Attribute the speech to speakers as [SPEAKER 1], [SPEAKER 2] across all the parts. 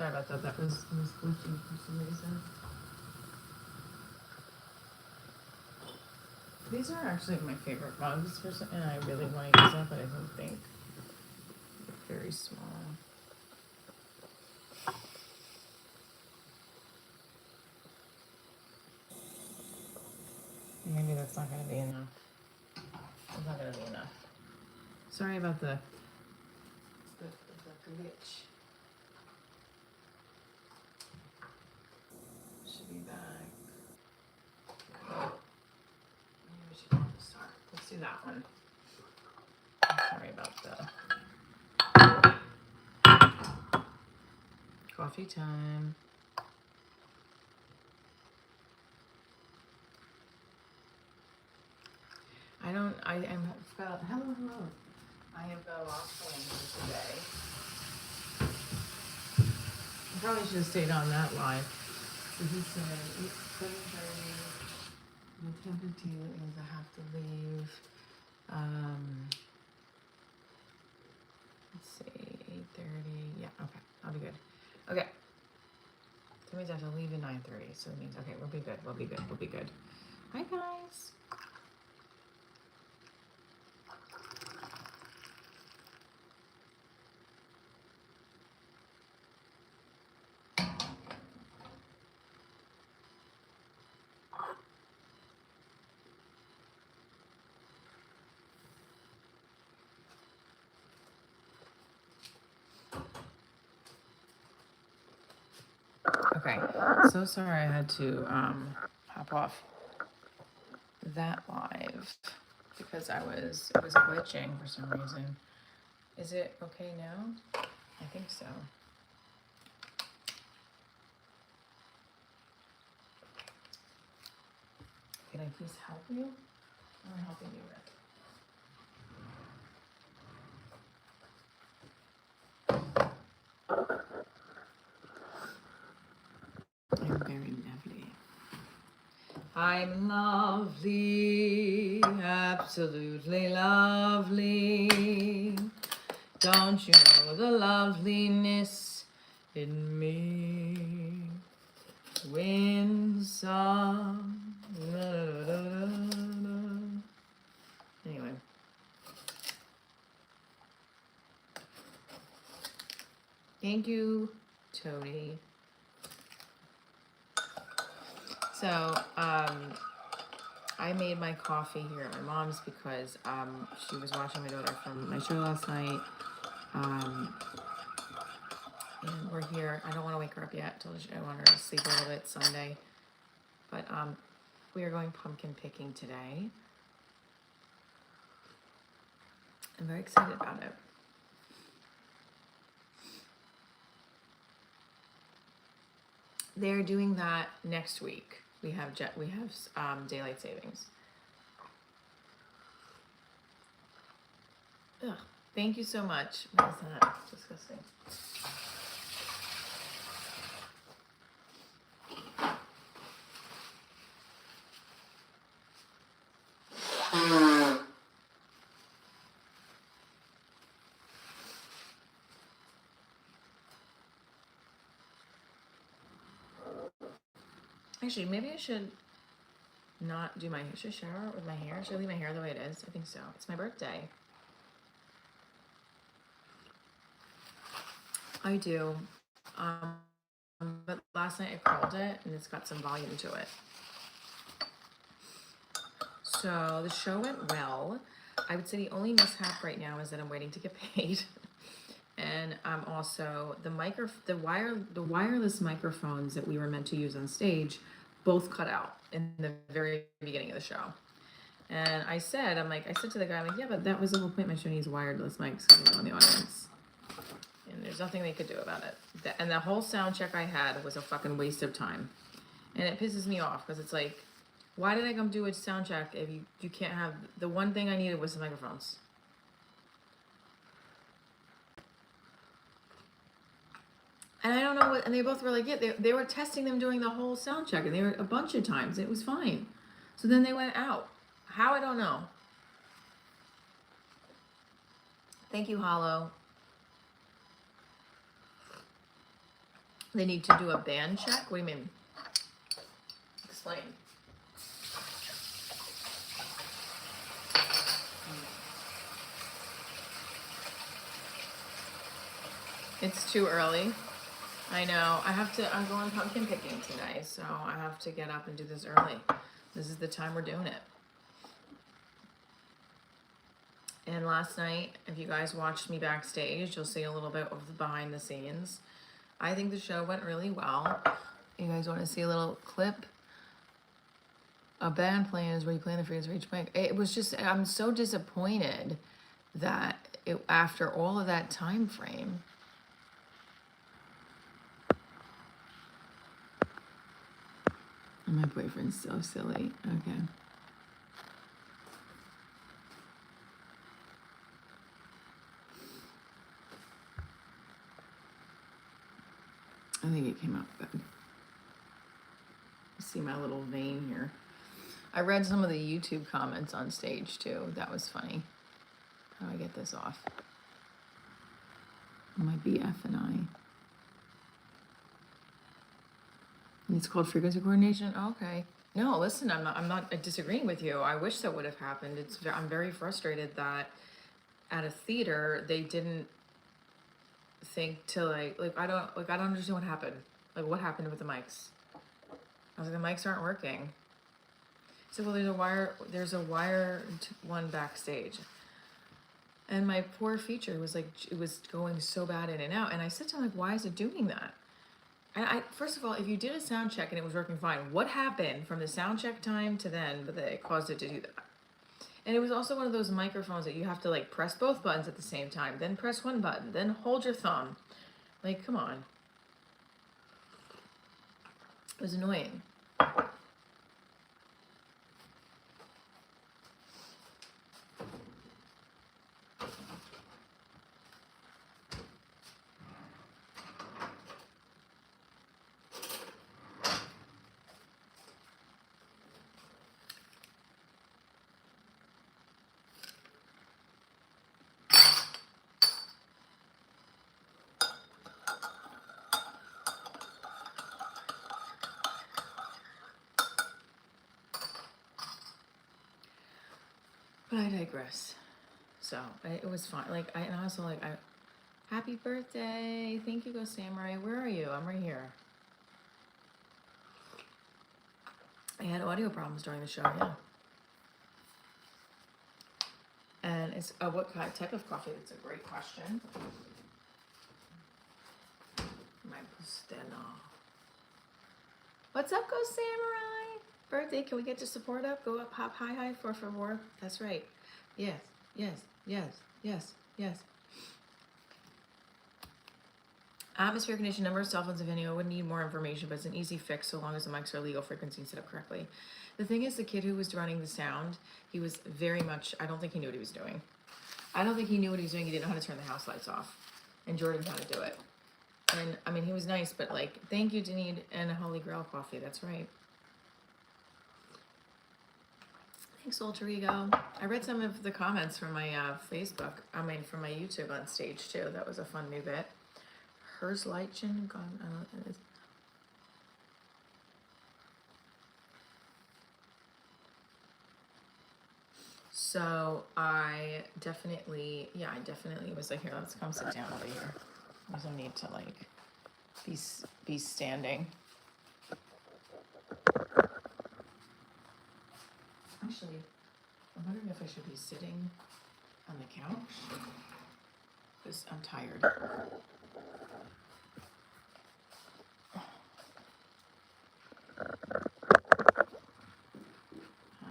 [SPEAKER 1] Sorry about that. That was glitching for some reason. These are actually my favorite mugs for some, and I really want to use them, but I don't think they're very small. Maybe that's not going to be enough. It's not going to be enough. Sorry about the glitch. Should be back. Maybe we should go to the start. Let's do that one. Sorry about the coffee time. Hello. I have got a lot planned for today. I probably should have stayed on that line. So he said it's 7:30. My temperature means I have to leave. Let's see, 8:30. Yeah, okay, I'll be good. Okay. That means I have to leave at 9:30. So it means okay, we'll be good. We'll be good. Hi guys. Okay, so sorry I had to hop off that live because it was glitching for some reason. Is it okay now? I think so. Can I please help you? What am I helping you with? I'm very lovely. I'm lovely, absolutely lovely. Don't you know the loveliness in me? Win some. Anyway. Thank you, Tony. So, I made my coffee here at my mom's because she was watching my daughter from my show last night. And we're here. I don't want to wake her up yet. I want her to sleep a little bit Sunday. But we are going pumpkin picking today. I'm very excited about it. They're doing that next week. We have daylight savings. Ugh, thank you so much. What is that? Disgusting. Actually, maybe I should not do my hair. Should I shower with my hair? Should I leave my hair the way it is? I think so. It's my birthday. I do. But last night I curled it and it's got some volume to it. So the show went well. I would say the only mishap right now is that I'm waiting to get paid. And also the wireless microphones that we were meant to use on stage both cut out in the very beginning of the show. And I said to the guy, I'm like, yeah, but that was the whole point. My show needs wireless mics because we're in the audience. And there's nothing they could do about it. And the whole sound check I had was a fucking waste of time. And it pisses me off because it's like, why did I come do a sound check if you can't have, the one thing I needed was the microphones. And I don't know what, and they both were like, yeah, they were testing them doing the whole sound check, and they were a bunch of times. It was fine. So then they went out. How, I don't know. Thank you, Hollow. They need to do a band check? What do you mean? Explain. It's too early. I know. I'm going pumpkin picking tonight, so I have to get up and do this early. This is the time we're doing it. And last night, if you guys watched me backstage, you'll see a little bit of the behind the scenes. I think the show went really well. You guys want to see a little clip? A band plan is where you plan the freeze for each mic. It was just, I'm so disappointed that after all of that time frame. And my boyfriend's so silly. Okay. I think it came out good. See my little vein here. I read some of the YouTube comments on stage too. That was funny. How do I get this off? My BF and I. It's called frequency coordination. Okay. No, listen, I'm not disagreeing with you. I wish that would have happened. I'm very frustrated that at a theater they didn't think to like I don't understand what happened. Like what happened with the mics? I was like, the mics aren't working. So well, there's a wire one backstage. And my poor feature was like, it was going so bad in and out. And I said to him, like, why is it doing that? And first of all, if you did a sound check and it was working fine, what happened from the sound check time to then that it caused it to do that? And it was also one of those microphones that you have to like press both buttons at the same time, then press one button, then hold your thumb. Like, come on. It was annoying. But I digress. So it was fun. Like and also like happy birthday! Thank you, Go Samurai. Where are you? I'm right here. I had audio problems during the show. Yeah. And it's what type of coffee? That's a great question. My Bustelo. What's up, Go Samurai? Birthday, can we get your support up? Go up, hop, hi, for favor. That's right. Yes, yes, yes, yes, yes. Atmosphere condition, number of cell phones, if any. I would need more information, but it's an easy fix so long as the mics are legal frequency and set up correctly. The thing is, the kid who was running the sound, he was very much, I don't think he knew what he was doing. I don't think he knew what he was doing. He didn't know how to turn the house lights off. And Jordan knew how to do it. And, I mean, he was nice, but, like, thank you, Denise, and Holy Grail coffee. That's right. Thanks, Alter Ego. I read some of the comments from my from my YouTube on stage, too. That was a fun new bit. Hers Leichen, I don't know what that is. So I definitely was like, here, let's come sit down over here. There's no need to like be standing. Actually, I'm wondering if I should be sitting on the couch because I'm tired. Ah,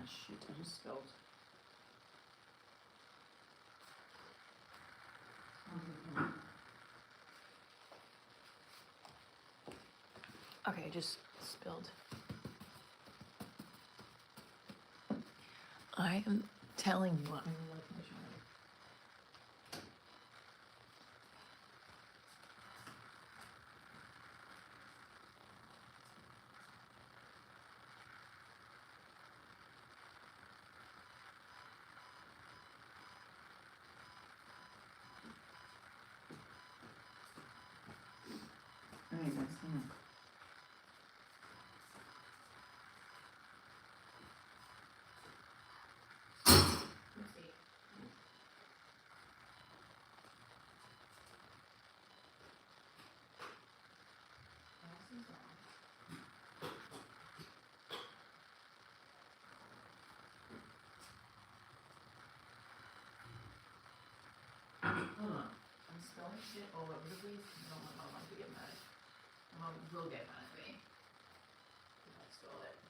[SPEAKER 1] shoot, I just spilled. Okay, I just spilled. I am telling you what I'm like my child. Alright, guys, hang shit all over the place. I don't want my mom to get mad. My mom will get mad at me if I stole it.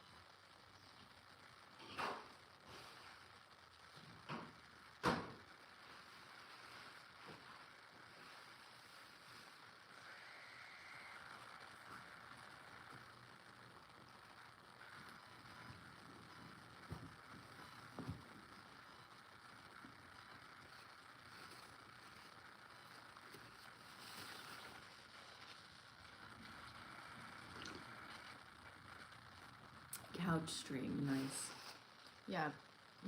[SPEAKER 1] Couch stream, nice. Yeah, I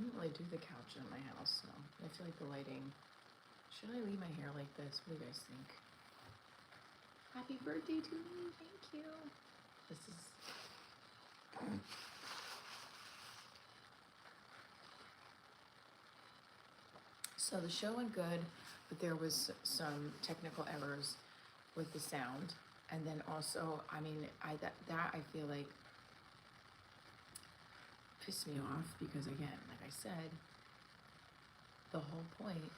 [SPEAKER 1] don't really do the couch in my house, so I feel like the lighting. Should I leave my hair like this? What do you guys think? Happy birthday to me, thank you. This is. So the show went good, but there was some technical errors with the sound, and then also, I mean, that I feel like pissed me off because again, like I said, the whole point.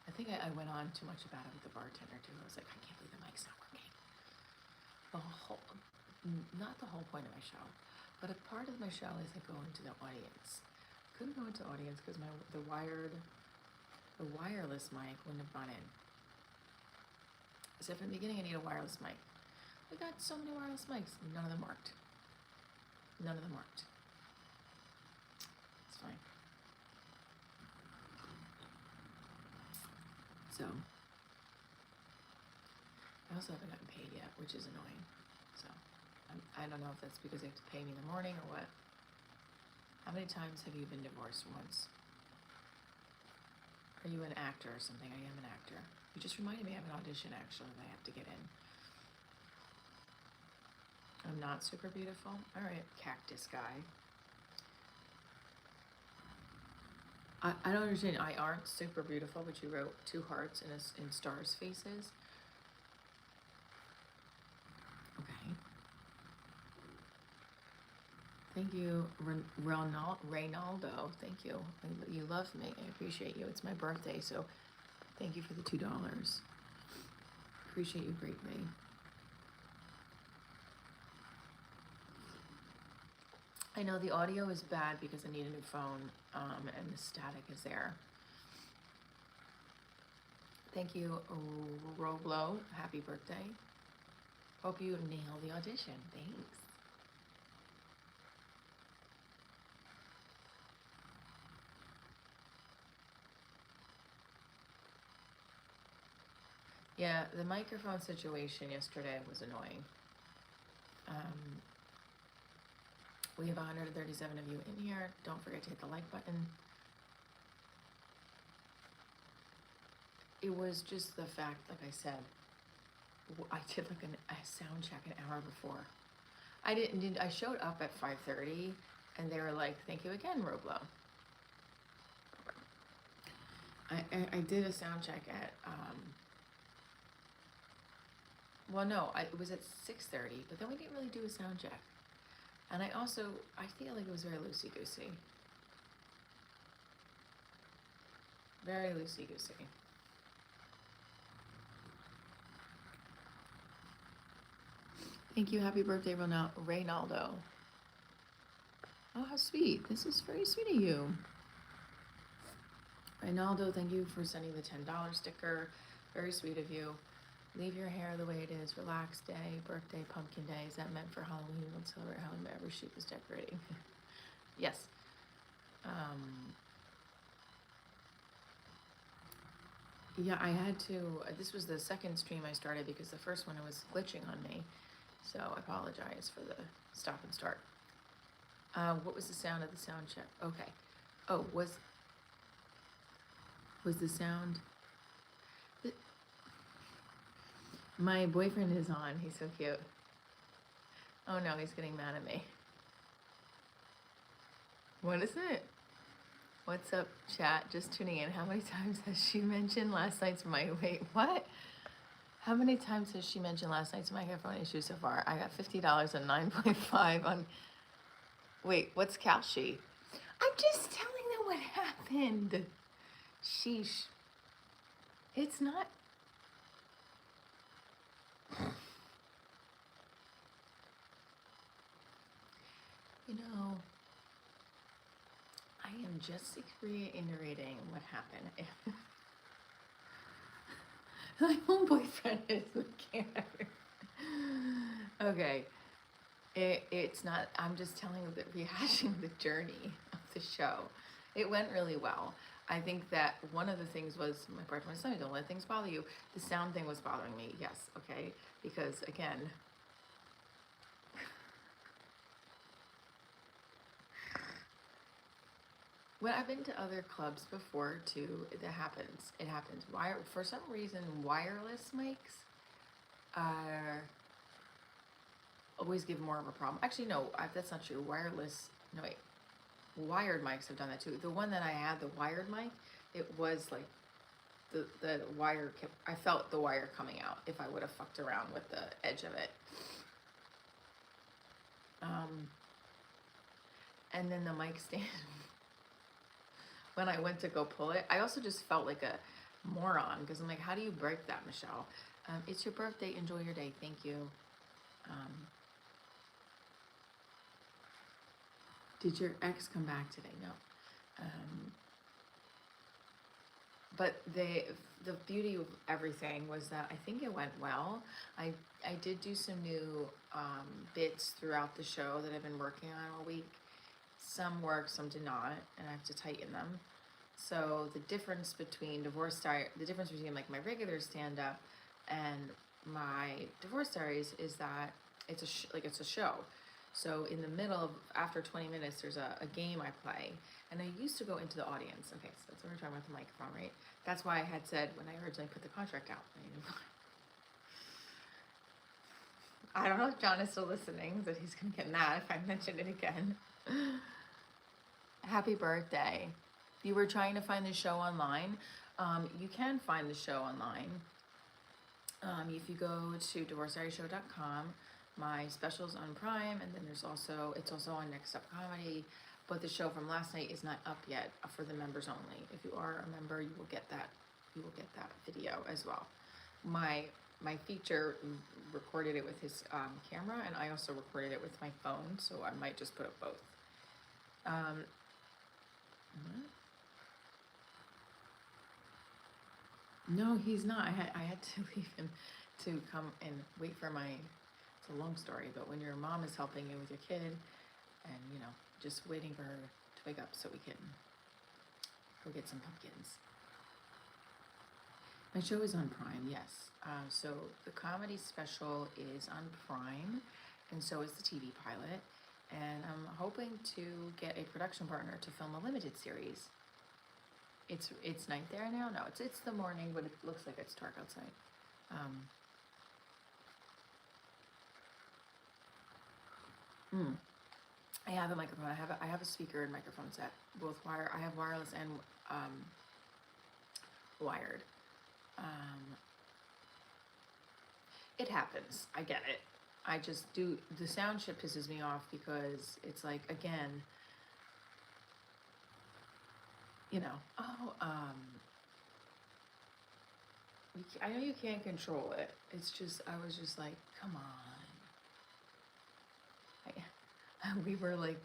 [SPEAKER 1] I think I went on too much about it with the bartender too. I was like, I can't believe the mic's not working. The whole, not the whole point of my show, but a part of my show is I go into the audience. Couldn't go into audience because the wireless mic wouldn't have gone in. So from the beginning, I need a wireless mic. We got so many wireless mics, none of them worked. None of them worked. It's fine. So, I also haven't gotten paid yet, which is annoying. So, I don't know if that's because they have to pay me in the morning or what. How many times have you been divorced? Once. Are you an actor or something? I am an actor. You just reminded me I have an audition actually that I have to get in. I'm not super beautiful. All right, cactus guy. I don't understand. I aren't super beautiful, but you wrote 2 hearts in stars' faces. Okay. Thank you, Reynaldo. Thank you. You love me. I appreciate you. It's my birthday, so thank you for the $2. Appreciate you greatly. I know the audio is bad because I need a new phone, and the static is there. Thank you, Roblo. Happy birthday. Hope you nail the audition. Thanks. Yeah, the microphone situation yesterday was annoying. We have 137 of you in here. Don't forget to hit the like button. It was just the fact, like I said, I did like a sound check an hour before. I showed up at 5:30 and they were like, thank you again, Roblo. I did a sound check at, well, no, it was at 6:30, but then we didn't really do a sound check. And I feel like it was very loosey-goosey. Very loosey-goosey. Thank you. Happy birthday, Reynaldo. Oh, how sweet. This is very sweet of you. Reynaldo, thank you for sending the $10 sticker. Very sweet of you. Leave your hair the way it is. Relaxed day, birthday, pumpkin day. Is that meant for Halloween? We'll celebrate Halloween by every sheep is decorating. Yes. Yeah, I had to, this was the second stream I started because the first one was glitching on me. So I apologize for the stop and start. What was the sound of the sound check? Okay. Oh, was the sound? My boyfriend is on. He's so cute. Oh no, he's getting mad at me. What is it? What's up, chat? Just tuning in. How many times has she mentioned last night's wait, what? How many times has she mentioned last night's microphone issue so far? I got $50 and 9.5 on. Wait, what's Kalshi? I'm just telling them what happened. Sheesh. It's not. just reiterating what happened. My own boyfriend is the camera. Okay. It's not, I'm just telling you rehashing the journey of the show. It went really well. I think that one of the things was, my boyfriend was saying, don't let things bother you. The sound thing was bothering me, yes, okay? Because again, when I've been to other clubs before too, that happens. It happens. For some reason, wireless mics are always give more of a problem. Actually, no, that's not true. No wait, wired mics have done that too. The one that I had, the wired mic, it was like the wire kept, I felt the wire coming out if I would have fucked around with the edge of it. And then the mic stand, when I went to go pull it, I also just felt like a moron because I'm like, how do you break that, Michelle? It's your birthday. Enjoy your day. Thank you. Did your ex come back today? No. But the beauty of everything was that I think it went well. I did do some new bits throughout the show that I've been working on all week. Some worked, some did not, and I have to tighten them. So the difference between like my regular stand-up and my Divorce Diaries is that it's a show. So in the middle, after 20 minutes, there's a game I play. And I used to go into the audience. Okay, so that's what we're talking about, the microphone, right? That's why I had said when I originally put the contract out. I don't know if John is still listening, but he's going to get mad if I mention it again. Happy birthday. You were trying to find the show online. You can find the show online. If you go to divorcediaryshow.com, my special's on Prime, and then it's also on Next Up Comedy, but the show from last night is not up yet for the members only. If you are a member, you will get that video as well. My feature recorded it with his camera, and I also recorded it with my phone, so I might just put up both. No, he's not. I had to leave him to come and wait for it's a long story, but when your mom is helping you with your kid and, just waiting for her to wake up so we can go get some pumpkins. My show is on Prime, yes. So the comedy special is on Prime, and so is the TV pilot. And I'm hoping to get a production partner to film a limited series. It's night there now? No, it's the morning, but it looks like it's dark outside. I have a microphone. I have a speaker and microphone set, both I have wireless and wired. It happens. I get it. I just do, the sound chip pisses me off because it's like, again, I know you can't control it. It's just, I was just like, come on. We were like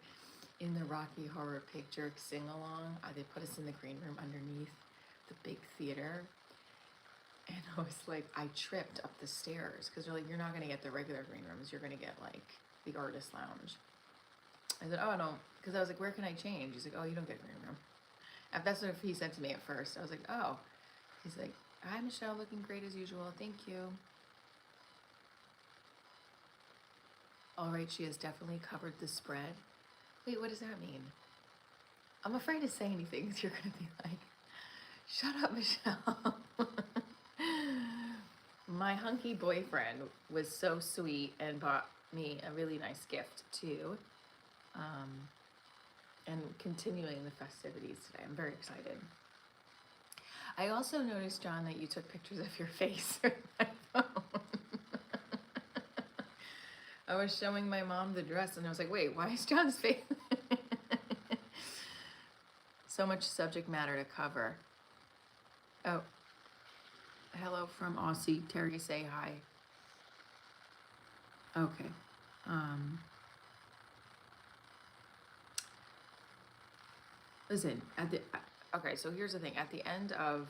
[SPEAKER 1] in the Rocky Horror Picture sing-along. They put us in the green room underneath the big theater. And I was like, I tripped up the stairs because they're like, you're not going to get the regular green rooms. You're going to get like the artist lounge. I said, oh, no. Because I was like, where can I change? He's like, oh, you don't get green room. And that's what he said to me at first. I was like, oh. He's like, hi, Michelle, looking great as usual. Thank you. All right, she has definitely covered the spread. Wait, what does that mean? I'm afraid to say anything because you're going to be like, shut up, Michelle. My hunky boyfriend was so sweet and bought me a really nice gift too. And continuing the festivities today. I'm very excited. I also noticed, John, that you took pictures of your face with my phone. I was showing my mom the dress and I was like, wait, why is John's face? So much subject matter to cover. Oh, hello from Aussie. Terry, say hi. Okay. Listen, okay, so here's the thing. At the end of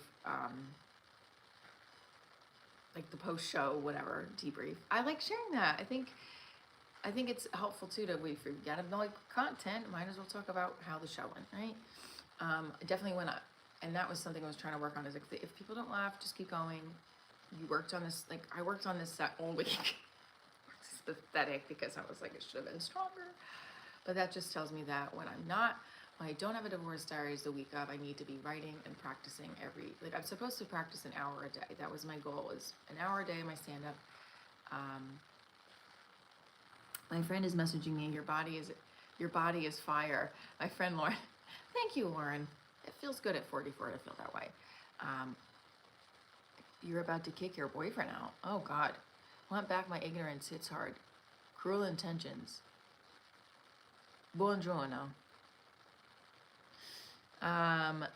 [SPEAKER 1] like the post show, whatever debrief, I like sharing that. I think it's helpful too to we forget about like content. Might as well talk about how the show went, right? Definitely went up, and that was something I was trying to work on. Is like if people don't laugh, just keep going. You worked on this, like I worked on this set all week. It's pathetic because I was like it should have been stronger, but that just tells me that when I don't have a divorce diaries the week of, I need to be writing and practicing like I'm supposed to practice an hour a day. That was my goal, is an hour a day of my stand-up. My friend is messaging me, your body is fire. My friend Lauren, thank you, Lauren. It feels good at 44 to feel that way. You're about to kick your boyfriend out. Oh God. Want back my ignorance hits hard. Cruel intentions. Buongiorno. I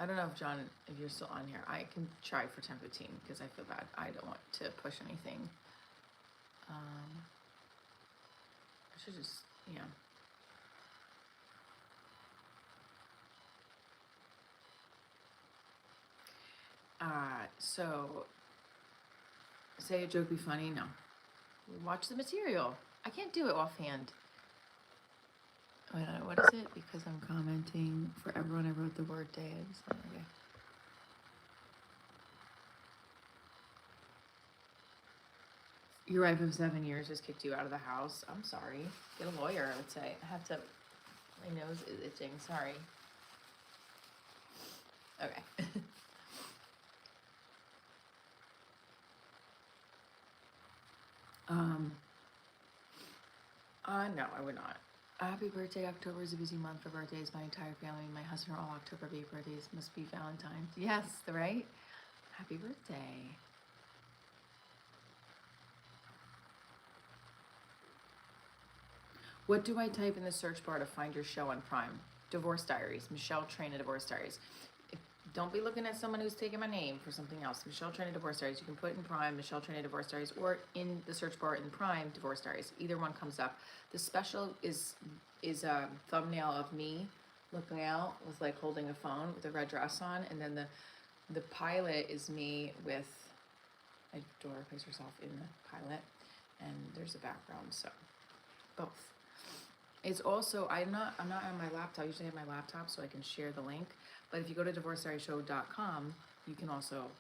[SPEAKER 1] don't know if John, if you're still on here. I can try for 10:15 because I feel bad. I don't want to push anything. I should just, yeah. So, say a joke be funny? No. Watch the material. I can't do it offhand. What is it? Because I'm commenting for everyone, I wrote the word day. Okay. Your wife of 7 years just kicked you out of the house. I'm sorry. Get a lawyer, I would say. I have to, my nose is itching. Sorry. Okay. No, I would not. Happy birthday. October is a busy month for birthdays. My entire family, my husband are all October birthdays. Must be Valentine's. Yes, right? Happy birthday. What do I type in the search bar to find your show on Prime? Divorce Diaries. Michelle Traina Divorce Diaries. Don't be looking at someone who's taking my name for something else. Michelle Traina Divorce Diaries. You can put in Prime, Michelle Traina Divorce Diaries, or in the search bar in Prime, Divorce Diaries. Either one comes up. The special is a thumbnail of me looking out with like holding a phone with a red dress on, and then the pilot is me with my daughter plays herself in the pilot, and there's a background. So both. It's also I'm not on my laptop. I usually have my laptop so I can share the link. But if you go to divorcediaryshow.com, you can also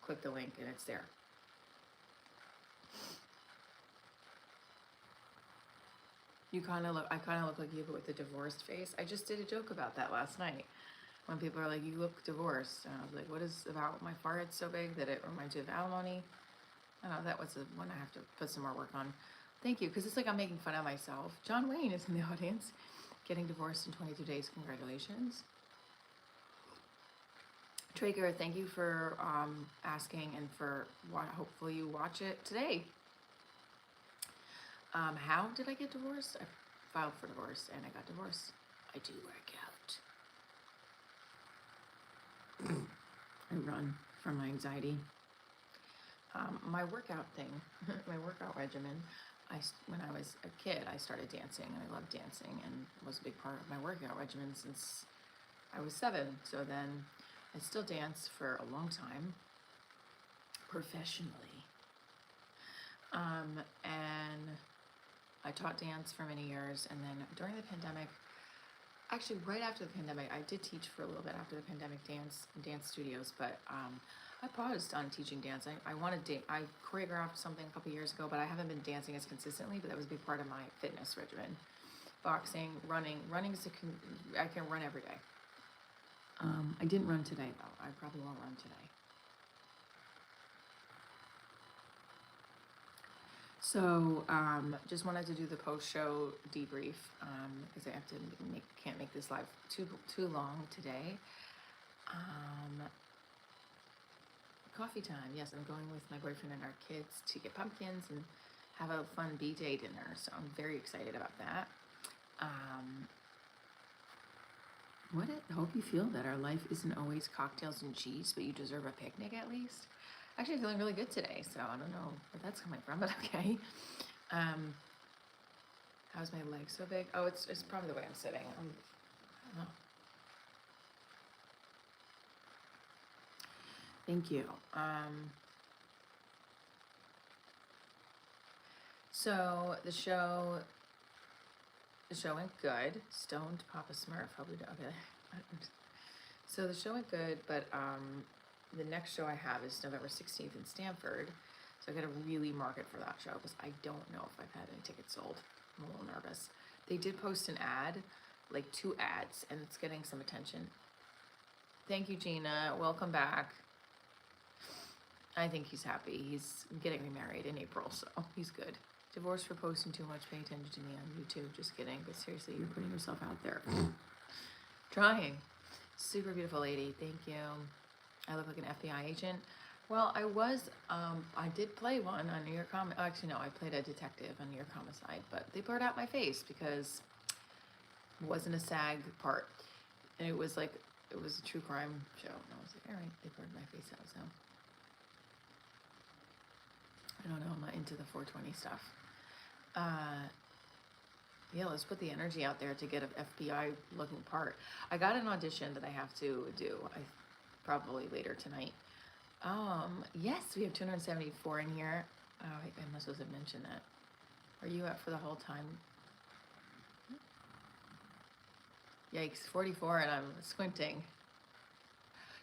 [SPEAKER 1] click the link and it's there. I kind of look like you, but with a divorced face. I just did a joke about that last night. When people are like, you look divorced. And I was like, what is about my forehead so big that it reminds you of alimony? I don't know, that was the one I have to put some more work on. Thank you, because it's like I'm making fun of myself. John Wayne is in the audience. Getting divorced in 22 days. Congratulations. Traeger, thank you for asking and for hopefully you watch it today. How did I get divorced? I filed for divorce and I got divorced. I do work out. I run from my anxiety. My workout thing, my workout regimen, when I was a kid, I started dancing and I loved dancing and it was a big part of my workout regimen since I was 7. So then I still dance for a long time, professionally. And I taught dance for many years, and then during the pandemic, actually right after the pandemic, I did teach for a little bit after the pandemic dance studios, but I paused on teaching dance. I choreographed something a couple years ago, but I haven't been dancing as consistently, but that was a big part of my fitness regimen. Boxing, running is I can run every day. I didn't run today though. I probably won't run today. So, just wanted to do the post-show debrief because I have to can't make this live too long today. Coffee time. Yes, I'm going with my boyfriend and our kids to get pumpkins and have a fun B-Day dinner. So I'm very excited about that. I hope you feel that our life isn't always cocktails and cheese, but you deserve a picnic at least. Actually, I'm feeling really good today, so I don't know where that's coming from, but okay. How's my leg so big? Oh, it's probably the way I'm sitting. I don't know. Thank you. So the show went good. Stoned Papa Smurf. Hope we don't. Okay. So the show went good, but the next show I have is November 16th in Stamford. So I got to really market for that show because I don't know if I've had any tickets sold. I'm a little nervous. They did post an ad, like 2 ads, and it's getting some attention. Thank you, Gina. Welcome back. I think he's happy. He's getting remarried in April, so he's good. Divorced for posting too much. Pay attention to me on YouTube. Just kidding. But seriously, you're putting yourself out there. Trying. Super beautiful lady. Thank you. I look like an FBI agent. Well, I was, I did play one on New York Homicide. Actually, no, I played a detective on New York Homicide, but they blurred out my face because it wasn't a SAG part. And it was like, it was a true crime show. And I was like, all right, they blurred my face out, so. I don't know, I'm not into the 420 stuff. Yeah, let's put the energy out there to get an FBI looking part. I got an audition that I have to do, probably later tonight. Yes, we have 274 in here. Oh, I must have mentioned that. Are you up for the whole time? Yikes, 44 and I'm squinting.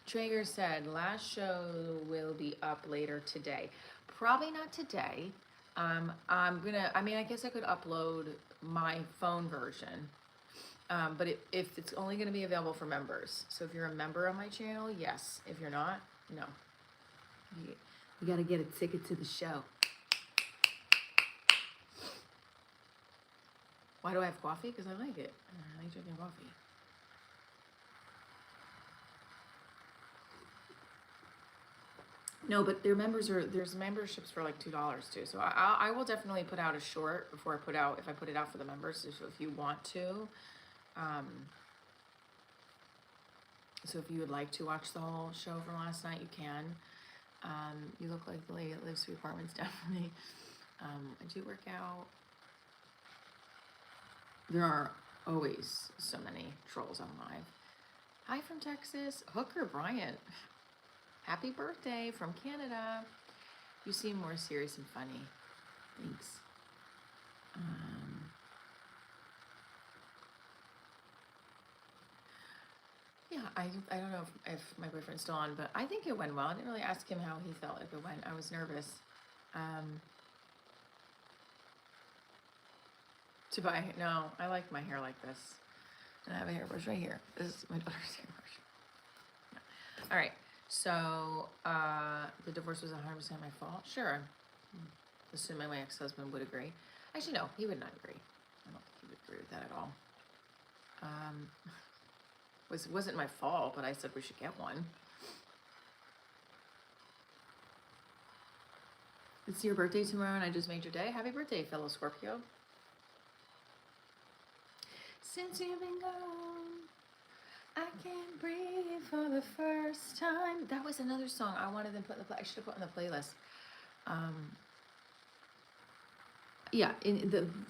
[SPEAKER 1] Traeger said, last show will be up later today. Probably not today. I'm gonna, I mean, I guess I could upload my phone version. But if it's only gonna be available for members. So if you're a member of my channel, yes. If you're not, no. You gotta get a ticket to the show. Why do I have coffee? Because I like it. I like drinking coffee. No, but their members there's memberships for like $2 too. So I will definitely put out a short before if I put it out for the members. So if you want to, so if you would like to watch the whole show from last night, you can. You look like the lady that lives 3 apartments down from me. I do work out. There are always so many trolls on live. Hi from Texas, Hooker Bryant. Happy birthday from Canada. You seem more serious and funny. Thanks. Yeah, I don't know if my boyfriend's still on, but I think it went well. I didn't really ask him how he felt if it went. I was nervous. To buy, no, I like my hair like this. And I have a hairbrush right here. This is my daughter's hairbrush. Yeah. All right, so the divorce was 100% my fault. Sure, assuming my ex-husband would agree. Actually, no, he would not agree. I don't think he would agree with that at all. Wasn't my fault, but I said we should get one. It's your birthday tomorrow, and I just made your day. Happy birthday, fellow Scorpio. Since you've been gone, I can't breathe for the first time. That was another song I wanted them to put in the I should have put in the playlist. Yeah,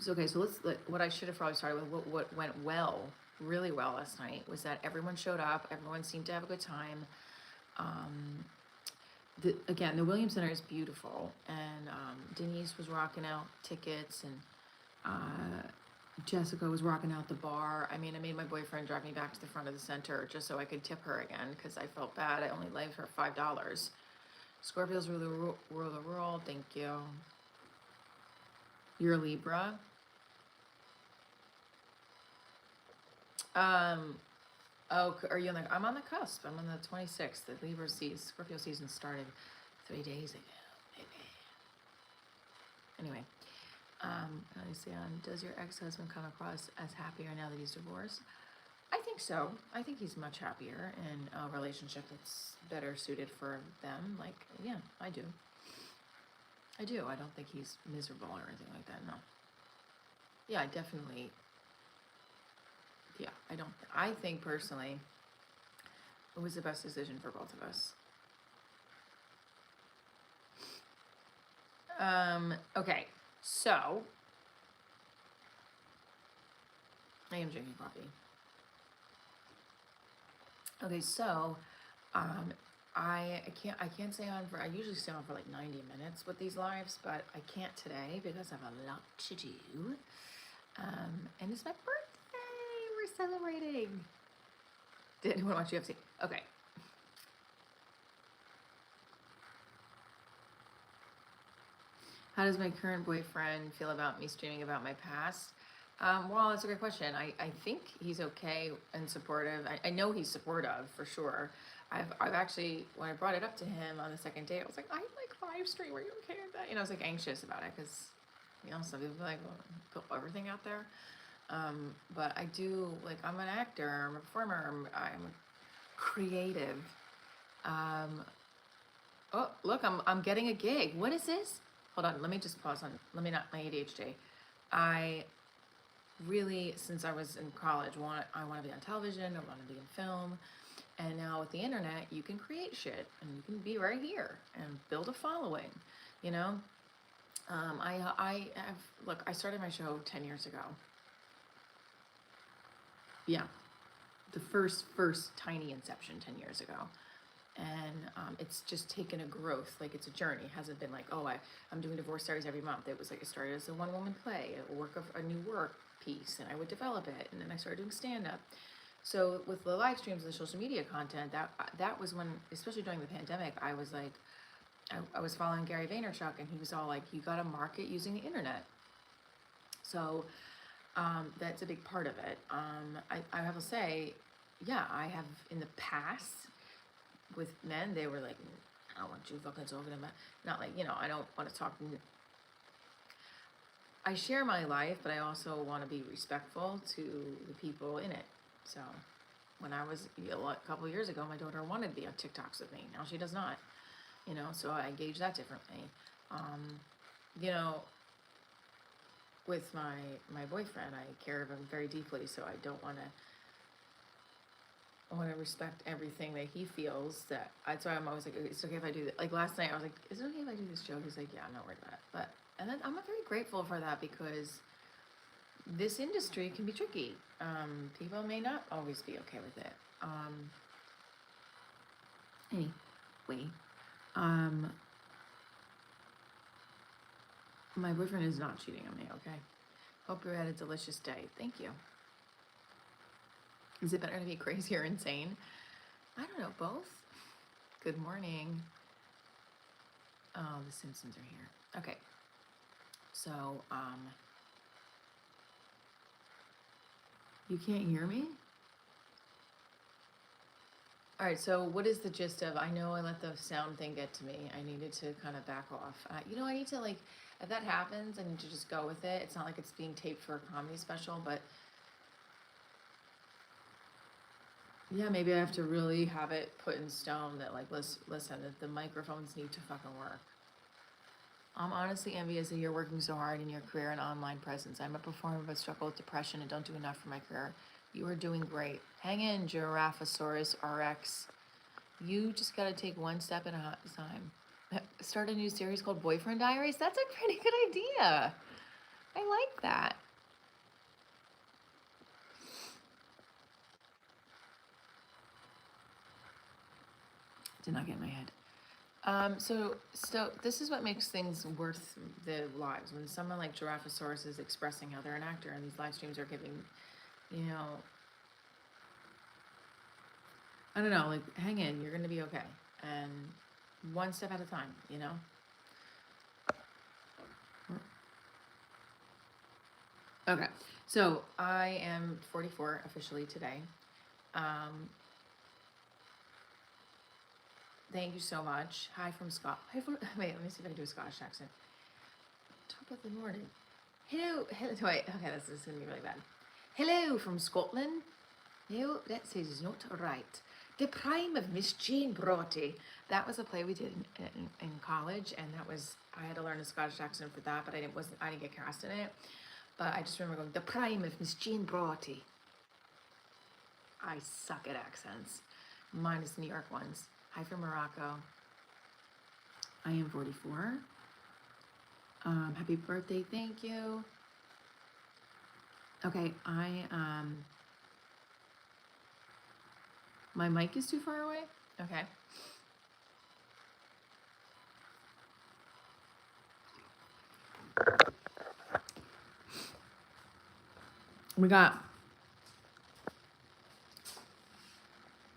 [SPEAKER 1] okay, so what I should have probably started with, what went really well last night was that everyone showed up, everyone seemed to have a good time. Again, the Williams Center is beautiful, and Denise was rocking out tickets, and Jessica was rocking out the bar. I mean, I made my boyfriend drive me back to the front of the center just so I could tip her again because I felt bad. I only lent her $5. Scorpios rule the world. Thank you. You're a Libra. Oh, are you on the? I'm on the cusp. I'm on the 26th. The Libra Scorpio season started 3 days ago. Maybe. Anyway, does your ex-husband come across as happier now that he's divorced? I think so. I think he's much happier in a relationship that's better suited for them. Like, yeah, I do. I don't think he's miserable or anything like that. No. Yeah, I definitely. Yeah, I think personally it was the best decision for both of us. Okay, so I am drinking coffee. Okay, so um, I can't stay on for. I usually stay on for like 90 minutes with these lives, but I can't today because I have a lot to do. And it's my birthday. We're celebrating. Did anyone watch UFC? Okay. How does my current boyfriend feel about me streaming about my past? Well, that's a great question. I think he's okay and supportive. I know he's supportive for sure. I've actually, when I brought it up to him on the second date, I was like, I like live stream. Are you okay with that? You know, I was like anxious about it because, you know, some people like, well, put everything out there. But I do, like, I'm an actor, I'm a performer, I'm creative. Oh, look, I'm getting a gig. What is this? Hold on, let me just pause on. Let me not my ADHD. I really, since I was in college, I want to be on television. I want to be in film, and now with the internet, you can create shit, and you can be right here and build a following. You know, I have look. I started my show 10 years ago. Yeah, the first tiny inception 10 years ago, and it's just taken a growth. Like it's a journey. It hasn't been like, oh, I'm doing Divorce Diaries every month. It was like it started as a one woman play, a new work piece, and I would develop it, and then I started doing stand up. So with the live streams and the social media content, that was when, especially during the pandemic, I was like, I was following Gary Vaynerchuk, and he was all like, you got to market using the internet. So that's a big part of it. I have to say, yeah, I have in the past with men, they were like, I don't want you fucking talking about, not like, you know, I don't want to talk. I share my life, but I also want to be respectful to the people in it. So when I was a couple of years ago, my daughter wanted to be on TikToks with me. Now she does not, you know, so I gauge that differently. You know, with my boyfriend, I care of him very deeply, so I want to respect everything that he feels. That's why I'm always like, it's okay if I do that. Like last night, I was like, is it okay if I do this joke? He's like, yeah, I'm not worried about it. But and then I'm very grateful for that because this industry can be tricky. People may not always be okay with it. Anyway, my boyfriend is not cheating on me. Okay. Hope you had a delicious day. Thank you. Is it better to be crazy or insane? I don't know, both. Good morning. Oh, the Simpsons are here. Okay. So, you can't hear me? All right, so what is the gist of, I know I let the sound thing get to me. I needed to kind of back off. You know, I need to like, if that happens, I need to just go with it. It's not like it's being taped for a comedy special, but yeah, maybe I have to really have it put in stone that like, listen, that the microphones need to fucking work. I'm honestly envious that you're working so hard in your career and online presence. I'm a performer but struggle with depression and don't do enough for my career. You are doing great. Hang in, Giraffosaurus RX. You just gotta take one step at a time. Start a new series called Boyfriend Diaries. That's a pretty good idea. I like that. Did not get in my head. So this is what makes things worth the lives. When someone like Giraffosaurus is expressing how they're an actor and these live streams are giving, you know, I don't know, like hang in, you're gonna be okay. And one step at a time, you know? Okay, so I am 44 officially today. Thank you so much. Hi from Scott. Wait, let me see if I can do a Scottish accent. Top of the morning. Hello. Wait, okay, this is gonna be really bad. Hello from Scotland. No, that says not right. The Prime of Miss Jane Broughty. That was a play we did in college, and I had to learn a Scottish accent for that, but I didn't get cast in it. But I just remember going, the Prime of Miss Jane Broughty. I suck at accents, minus the New York ones. Hi from Morocco. I am 44. Happy birthday, thank you. Okay, my mic is too far away? Okay.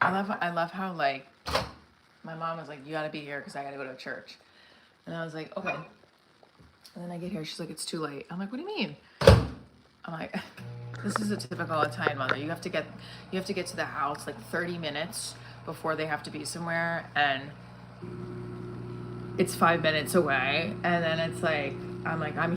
[SPEAKER 1] I love how like my mom was like, you gotta be here because I gotta go to church. And I was like, okay. And then I get here, she's like, it's too late. I'm like, what do you mean? I'm like, this is a typical Italian mother. You have to get to the house like 30 minutes before they have to be somewhere, and it's 5 minutes away. And then it's like, I'm